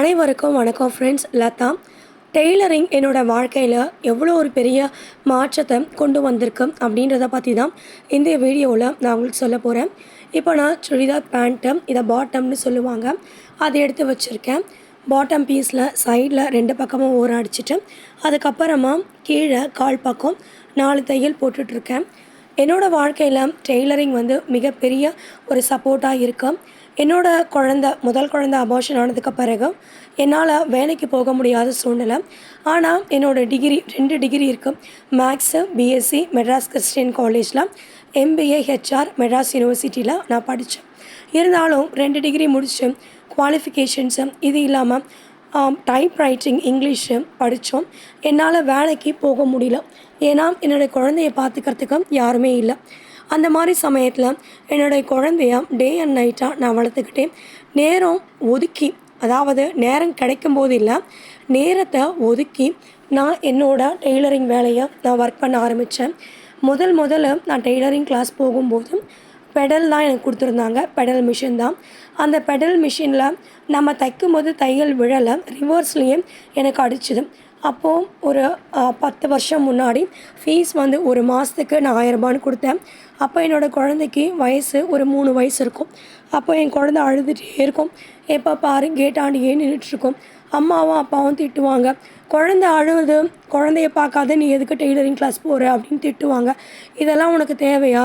அனைவருக்கும் வணக்கம் friends. Latha. Tailoring என்னோடய வாழ்க்கையில் எவ்வளோ ஒரு பெரிய மாற்றத்தை கொண்டு வந்திருக்கு அப்படின்றத பற்றி தான் இந்த வீடியோவில் நான் உங்களுக்கு சொல்ல போகிறேன். இப்போ நான் சுடிதார் பேண்ட்டு, இதை பாட்டம்னு சொல்லுவாங்க, அதை எடுத்து வச்சுருக்கேன். பாட்டம் பீஸில் சைடில் 2 பக்கமும் ஓரம் அடிச்சுட்டு அதுக்கப்புறமா கீழே கால் பக்கம் 4 தையல் போட்டுட்ருக்கேன். என்னோடய வாழ்க்கையில் டெய்லரிங் மிகப்பெரிய ஒரு சப்போர்ட்டாக இருக்குது. முதல் குழந்த அபார்ஷன் ஆனதுக்கு பிறகு என்னால் வேலைக்கு போக முடியாத சூழ்நிலை. ஆனால் என்னோடய டிகிரி 2 டிகிரி இருக்குது. மேக்ஸு பிஎஸ்சி மெட்ராஸ் கிறிஸ்டியன் காலேஜில், எம்பிஏ ஹெச்ஆர் மெட்ராஸ் யூனிவர்சிட்டியில் நான் படித்தேன். இருந்தாலும் 2 டிகிரி முடித்து குவாலிஃபிகேஷன்ஸு இது இல்லாமல் டைப் ரைட்டிங் இங்கிலீஷு படித்தோம். என்னால் வேலைக்கு போக முடியல. ஏன்னா என்னுடைய குழந்தைய பார்த்துக்கிறதுக்கு யாருமே இல்லை. அந்த மாதிரி சமயத்தில் என்னுடைய குழந்தைய டே அண்ட் நைட்டாக நான் வளர்த்துக்கிட்டேன். நேரம் ஒதுக்கி, அதாவது நேரம் கிடைக்கும்போது இல்லை, நேரத்தை ஒதுக்கி நான் என்னோடய டெய்லரிங் வேலையை நான் ஒர்க் பண்ண ஆரம்பித்தேன். முதல்ல நான் டெய்லரிங் கிளாஸ் போகும்போது பெடல் தான் எனக்கு கொடுத்துருந்தாங்க. பெடல் மிஷின் தான். அந்த பெடல் மிஷினில் நம்ம தைக்கும்போது தையல் விழலை, ரிவர்ஸ்லேயே எனக்கு அடிச்சுது. அப்போது ஒரு 10 வருஷம் முன்னாடி ஃபீஸ் ஒரு மாதத்துக்கு நான் 1000 ரூபான்னு கொடுத்தேன். அப்போ என்னோடய குழந்தைக்கு வயசு ஒரு 3 வயசு இருக்கும். அப்போ என் குழந்தை அழுதுகிட்டே இருக்கும். எப்போ பாரு கேட்டாண்டியே நின்றுட்டுருக்கும். அம்மாவும் அப்பாவும் திட்டுவாங்க. குழந்தை அழுவுது, குழந்தைய பார்க்காத, நீ எதுக்கு டெய்லரிங் கிளாஸ் போகிற அப்படின்னு திட்டுவாங்க. இதெல்லாம் உனக்கு தேவையா?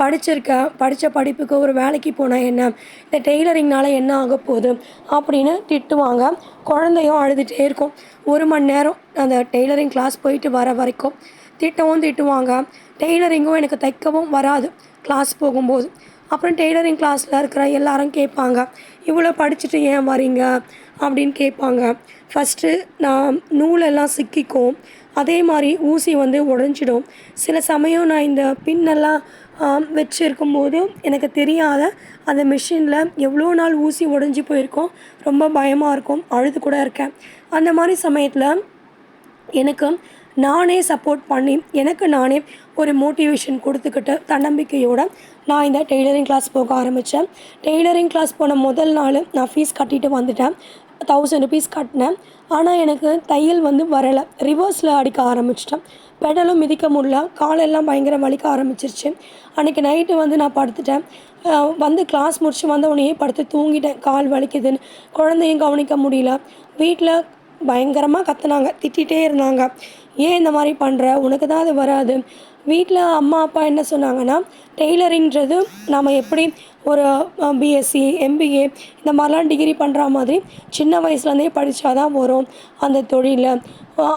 படித்த படிப்புக்கு ஒரு வேலைக்கு போனால் என்ன, இந்த டெய்லரிங்னால் என்ன ஆக போகுது அப்படின்னு திட்டுவாங்க. குழந்தையும் அழுதுகிட்டே இருக்கும். 1 மணி நேரம் அந்த டெய்லரிங் கிளாஸ் போயிட்டு வர வரைக்கும் திட்டுவாங்க. டெய்லரிங்கும் எனக்கு தைக்கவும் வராது கிளாஸ் போகும்போது. அப்புறம் டெய்லரிங் கிளாஸில் இருக்கிற எல்லாரும் கேட்பாங்க, இவ்வளோ படிச்சுட்டு ஏன் வரீங்க அப்படின்னு கேட்பாங்க. ஃபஸ்ட்டு நான் நூலெல்லாம் சிக்கிக்கும், அதே மாதிரி ஊசி உடஞ்சிடும். சில சமயம் நான் இந்த பின்னெல்லாம் வச்சுருக்கும்போது எனக்கு தெரியாத அந்த மிஷினில் எவ்வளோ நாள் ஊசி உடஞ்சி போயிருக்கோம். ரொம்ப பயமாக இருக்கும், அழுது கூட இருக்கேன். அந்த மாதிரி சமயத்தில் எனக்கு நானே சப்போர்ட் பண்ணி, எனக்கு நானே ஒரு மோட்டிவேஷன் கொடுத்துக்கிட்டு தன்னம்பிக்கையோடு நான் இந்த டெய்லரிங் கிளாஸ் போக ஆரம்பித்தேன். டெய்லரிங் கிளாஸ் போன முதல் நாள் நான் ஃபீஸ் கட்டிட்டு வந்துட்டேன். 1000 ருபீஸ் கட்டினேன். ஆனால் எனக்கு தையல் வரலை. ரிவர்ஸில் அடிக்க ஆரம்பிச்சிட்டேன். பெடலும் மிதிக்க முடியல. காலெல்லாம் பயங்கர வலிக்க ஆரம்பிச்சிருச்சு. அன்றைக்கி நைட்டு நான் படுத்துட்டேன். கிளாஸ் முடிச்சு உடனே படுத்து தூங்கிட்டேன். கால் வலிக்குதுன்னு குழந்தையும் கவனிக்க முடியல. வீட்டில் பயங்கரமாக கத்துனாங்க, திட்டிகிட்டே இருந்தாங்க. ஏன் இந்த மாதிரி பண்ணுற, உனக்கு தான் அது வராது. வீட்டில் அம்மா அப்பா என்ன சொன்னாங்கன்னா, டெய்லரிங்கிறது நம்ம எப்படி ஒரு பிஎஸ்சி எம்பிஏ இந்த மாதிரிலாம் டிகிரி பண்ணுற மாதிரி சின்ன வயசுலேருந்தே படித்தா தான் வரும் அந்த தொழில்.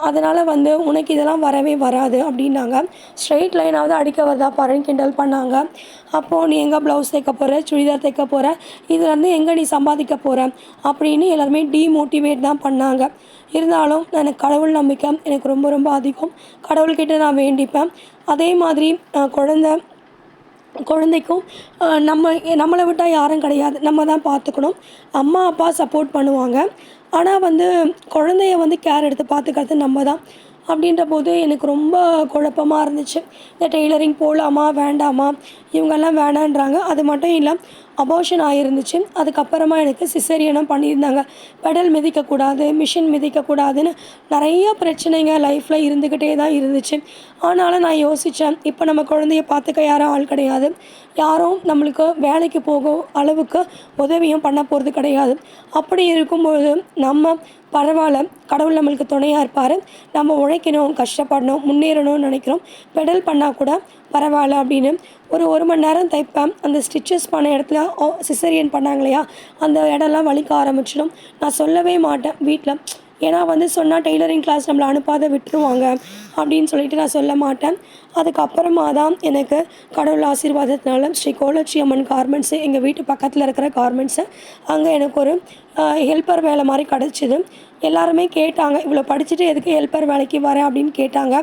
அதனால் உனக்கு இதெல்லாம் வரவே வராது அப்படின்னாங்க. ஸ்ட்ரெயிட் லைனாவது அடிக்க வருதா பாருன்னு கிண்டல் பண்ணாங்க. அப்போது நீ எங்கே ப்ளவுஸ் தைக்க போகிற, சுடிதார் தைக்க போகிற, இதுலேருந்து எங்கே நீ சம்பாதிக்க போகிற அப்படின்னு எல்லாருமே டீமோட்டிவேட் தான் பண்ணாங்க. இருந்தாலும் எனக்கு கடவுள் நம்பிக்கை எனக்கு ரொம்ப ரொம்ப அதிகம். கடவுள்கிட்ட நான் வேண்டிப்பேன். அதே மாதிரி குழந்தைக்கும் நம்மளை விட்டால் யாரும் கிடையாது, நம்ம தான் பார்த்துக்கணும். அம்மா அப்பா சப்போர்ட் பண்ணுவாங்க. ஆனால் குழந்தைய கேர் எடுத்து பார்த்துக்கிறது நம்ம தான். அப்படின்ற போது எனக்கு ரொம்ப குழப்பமாக இருந்துச்சு. இந்த டெய்லரிங் போகலாமா வேண்டாமா, இவங்கெல்லாம் வேணான்றாங்க. அது மட்டும் இல்லை, அபார்ஷன் ஆகிருந்துச்சு. அதுக்கப்புறமா எனக்கு சிசேரியனும் பண்ணியிருந்தாங்க. பெடல் மிதிக்கக்கூடாது, மிஷின் மிதிக்கக்கூடாதுன்னு நிறைய பிரச்சனைங்க லைஃப்பில் இருந்துக்கிட்டே தான் இருந்துச்சு. ஆனாலும் நான் யோசித்தேன், இப்போ நம்ம குழந்தைய பார்த்துக்க யாரும் ஆள் கிடையாது, யாரும் நம்மளுக்கு வேலைக்கு போகும் அளவுக்கு உதவியும் பண்ண போகிறது கிடையாது. அப்படி இருக்கும்போது நம்ம பரவாயில்ல, கடவுள் நம்மளுக்கு துணையாக இருப்பார், நம்ம உழைக்கணும், கஷ்டப்படணும், முன்னேறணும்னு நினைக்கிறோம், பெடல் பண்ணால் கூட பரவாயில்ல அப்படின்னு ஒரு மணி நேரம் தைப்பேன். அந்த ஸ்டிச்சஸ் பண்ண இடத்துல சிசேரியன் பண்ணாங்க இல்லையா, அந்த இடம்லாம் வலிக்க ஆரம்பிச்சிடும். நான் சொல்லவே மாட்டேன் வீட்டில். ஏன்னா சொன்னால் டெய்லரிங் கிளாஸ் நம்மளை அனுப்பாத விட்டுருவாங்க அப்படின்னு சொல்லிட்டு நான் சொல்ல மாட்டேன். அதுக்கப்புறமா தான் எனக்கு கடவுள் ஆசீர்வாதத்தினால ஸ்ரீ கோலட்சி அம்மன் கார்மெண்ட்ஸு, எங்கள் வீட்டு பக்கத்தில் இருக்கிற கார்மெண்ட்ஸு, அங்கே எனக்கு ஒரு ஹெல்ப்பர் வேலை மாதிரி கிடச்சிது. எல்லாருமே கேட்டாங்க, இவ்வளோ படிச்சுட்டு எதுக்கு ஹெல்ப்பர் வேலைக்கு வரேன் அப்படின்னு கேட்டாங்க.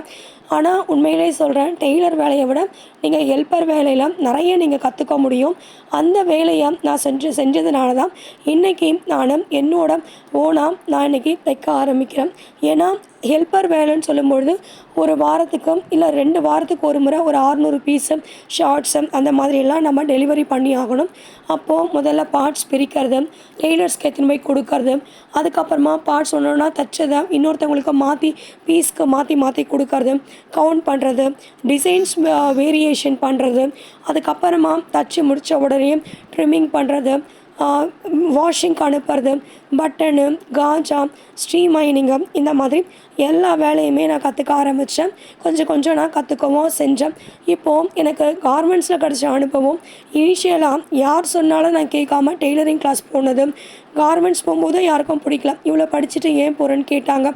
ஆனால் உண்மையிலே சொல்கிறேன், டெய்லர் வேலையை விட நீங்கள் ஹெல்ப்பர் வேலையில் நிறைய நீங்கள் கற்றுக்க முடியும். அந்த வேலையை நான் செஞ்சதுனால தான் இன்றைக்கி நான் என்னோட ஓனாக நான் இன்றைக்கி தைக்க ஆரம்பிக்கிறேன். ஏன்னா ஹெல்ப்பர் வேலைன்னு சொல்லும்பொழுது ஒரு வாரத்துக்கு இல்லை 2 வாரத்துக்கு ஒரு முறை ஒரு 600 பீஸு ஷார்ட்ஸு அந்த மாதிரியெல்லாம் நம்ம டெலிவரி பண்ணி ஆகணும். அப்போது முதல்ல பார்ட்ஸ் பிரிக்கிறது, டெய்லர்ஸ்க்கு எடுத்துன்னு போய் கொடுக்கறது, அதுக்கப்புறமா பார்ட்ஸ் ஒன்று ஒன்றா தைச்சதை இன்னொருத்தவங்களுக்கு மாற்றி பீஸ்க்கு மாற்றி மாற்றி கொடுக்கறது, கவுண்ட் பண்ணுறது, டிசைன்ஸ் வேரியேஷன் பண்ணுறது, அதுக்கப்புறமா தச்சு முடித்த உடனே ட்ரிம்மிங் பண்ணுறது, வாஷிங்க்கு அனுப்புறது, பட்டனு, காஜா, ஸ்ட்ரீமைனிங்கு இந்த மாதிரி எல்லா வேலையுமே நான் கற்றுக்க ஆரம்பித்தேன். கொஞ்சம் கொஞ்சம் நான் கற்றுக்கவும் செஞ்சேன். இப்போது எனக்கு கார்மெண்ட்ஸில் கிடச்ச அனுபவம் இனிஷியலாக யார் சொன்னாலும் நான் கேட்காம டெய்லரிங் கிளாஸ் போனது, கார்மெண்ட்ஸ் போகும்போது யாருக்கும் பிடிக்கல. இவ்வளோ படிச்சுட்டு ஏன் போகிறேன்னு கேட்டாங்க.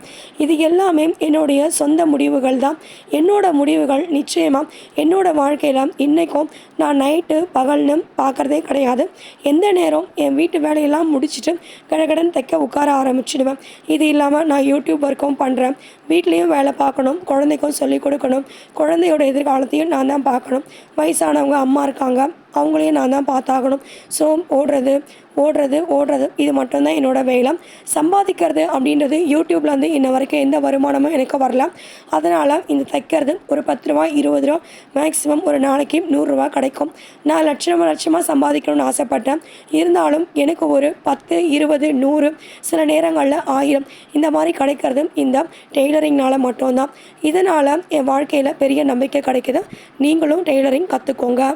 இது எல்லாமே என்னுடைய சொந்த முடிவுகள் தான். என்னோடய முடிவுகள் நிச்சயமாக என்னோடய வாழ்க்கையில் இன்றைக்கும் நான் நைட்டு பகல்னு பார்க்குறதே கிடையாது. எந்த நேரம் என் வீட்டு வேலையெல்லாம் முடிச்சுட்டு கடகடன்னு தைக்க உட்கார ஆரம்பிச்சிடுவேன். இது இல்லாமல் நான் யூடியூப் ஒர்க்கும் பண்ணுறேன். வீட்லேயும் வேலை பார்க்கணும், குழந்தைக்கும் சொல்லிக் கொடுக்கணும், குழந்தையோட எதிர்காலத்தையும் நான் தான் பார்க்கணும். வயசானவங்க அம்மா இருக்காங்க, அவங்களையும் நான் தான் பார்த்தாகணும். ஸோ ஓடுறது இது மட்டும்தான் என்னோடய வேலை. சம்பாதிக்கிறது அப்படின்றது யூடியூப்லேருந்து இன்ன வரைக்கும் எந்த வருமானமும் எனக்கு வரல. அதனால் இந்த தைக்கிறது ஒரு 10 ரூபா 20 ரூபா மேக்ஸிமம் ஒரு நாளைக்கு 100 ரூபா கிடைக்கும். நான் லட்சமாக சம்பாதிக்கணும்னு ஆசைப்பட்டேன். இருந்தாலும் எனக்கு ஒரு 10 20 100 சில நேரங்களில் 1000 இந்த மாதிரி கிடைக்கிறது இந்த டெய்லரிங்னால் மட்டும்தான். இதனால் என் வாழ்க்கையில் பெரிய நம்பிக்கை கிடைக்குது. நீங்களும் டெய்லரிங் கற்றுக்கோங்க.